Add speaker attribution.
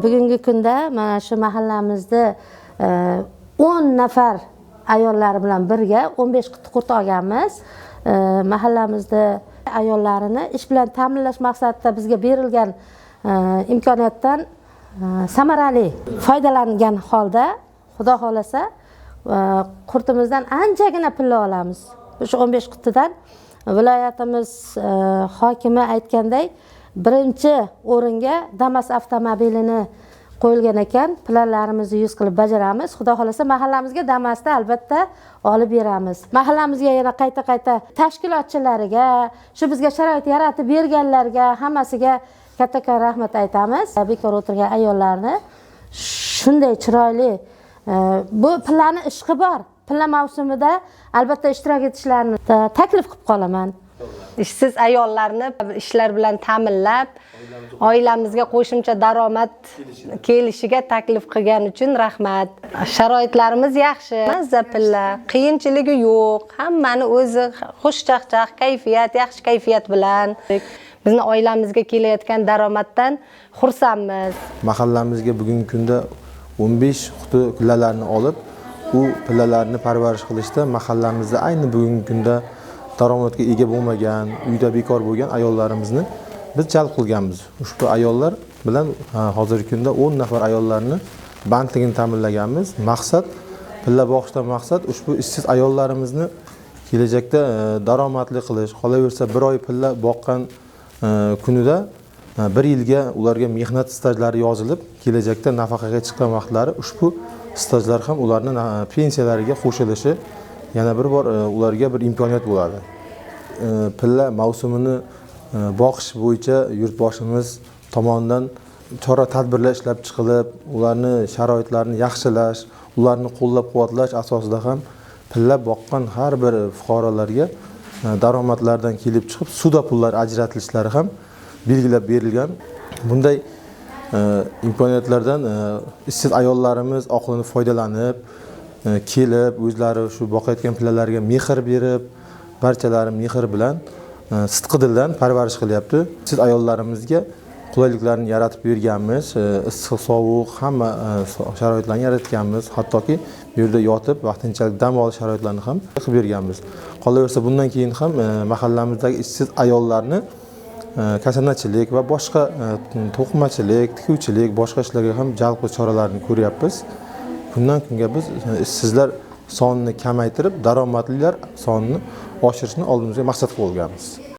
Speaker 1: Bugungi kunda mana shu mahallamizda 10 nafar ayollar bilan birga 15 quti qurt olganmiz. Mahallamizda ayollarini ish bilan ta'minlash maqsadida bizga berilgan imkoniyatdan samarali foydalangan holda, Xudo xolasa, qurtimizdan anchagina pilla olamiz. Shu 15 qutidan viloyatimiz hokimi aytganday, birinchi o'ringa Damas avtomobilini qo'yilgan ekan. Planlarimizni 100 qilib bajaramiz. Xudo xolasa mahallamizga Damasda albatta olib beramiz. Mahallamizga yana qayta tashkilotchilariga, shu bizga sharoit yaratib berganlarga hammasiga kattakon rahmat aytamiz. Bekor o'tirgan ayollarni shunday chiroyli bu pillani ishqi bor. Pilla mavsumida albatta ishtirok etishlarini taklif qilib qolaman.
Speaker 2: Ishsiz ayollarni ishlar bilan ta'minlab, oilamizga qo'shimcha daromad kelishiga taklif qilgani uchun rahmat. Sharoitlarimiz yaxshi, mazza pilla, qiyinchiligi yo'q. Hammani o'zi xushchaqchaq kayfiyat, yaxshi kayfiyat bilan bizni oilamizga kelayotgan daromaddan xursandmiz.
Speaker 3: Mahallamizga bugungi kunda 15 quti pillalarni olib, u pillalarni parvarish qilishda mahallamizda ayni bugungi kunda daromadga ega bo'lmagan, uyda bekor bo'lgan ayollarimizni biz jalb qilganmiz. Ushbu ayollar bilan hozirgi kunda 10 nafar ayollarni bandligini ta'minlaganmiz. Maqsad pilla boqishdan maqsad ushbu ishsiz ayollarimizni kelajakda daromadli qilish. Qolaversa, bir oy pilla boqqan kunida bir yilga ularga mehnat stajlari yozilib, kelajakda nafaqaga chiqqan vaqtlari ushbu stajlar ham ularning pensiyalariga qo'shilishi yana bir bor ularga bir imkoniyat bo'ladi. Pilla mavsumini boqish bo'yicha yurtboshimiz tomonidan chora-tadbirlar ishlab chiqilib, ularni sharoitlarini yaxshilash, ularni qo'llab-quvvatlash asosida ham pilla boqqan har bir fuqarolarga daromadlardan kelib chiqib, suda pullar ajratilishlari ham belgilab berilgan. Bunday imkoniyatlardan ishsiz ayollarimiz oqilona foydalanib, kelib, o'zlari shu boqayotgan pillalarga mehr berib, barchalari mehr bilan sidqidildan parvarish qilyapti. Siz ayollarimizga qulayliklarni yaratib berganmiz, issiq, sovuq, hamma sharoitlarni yaratganmiz. Hattoki bu yerda yotib vaqtinchalik dam olish sharoitlarini ham qilib berganmiz. Qolaversa, bundan keyin ham mahallamizdagi ishsiz ayollarni kasanachilik va boshqa to'qimachilik, tikuvchilik, boshqa ishlarga ham jalb qilish choralarini ko'ryapmiz. Kundan kunga biz ishsizlar sonini kamaytirib, daromadlilar sonini oshirishni oldimizga maqsad qo'yganmiz.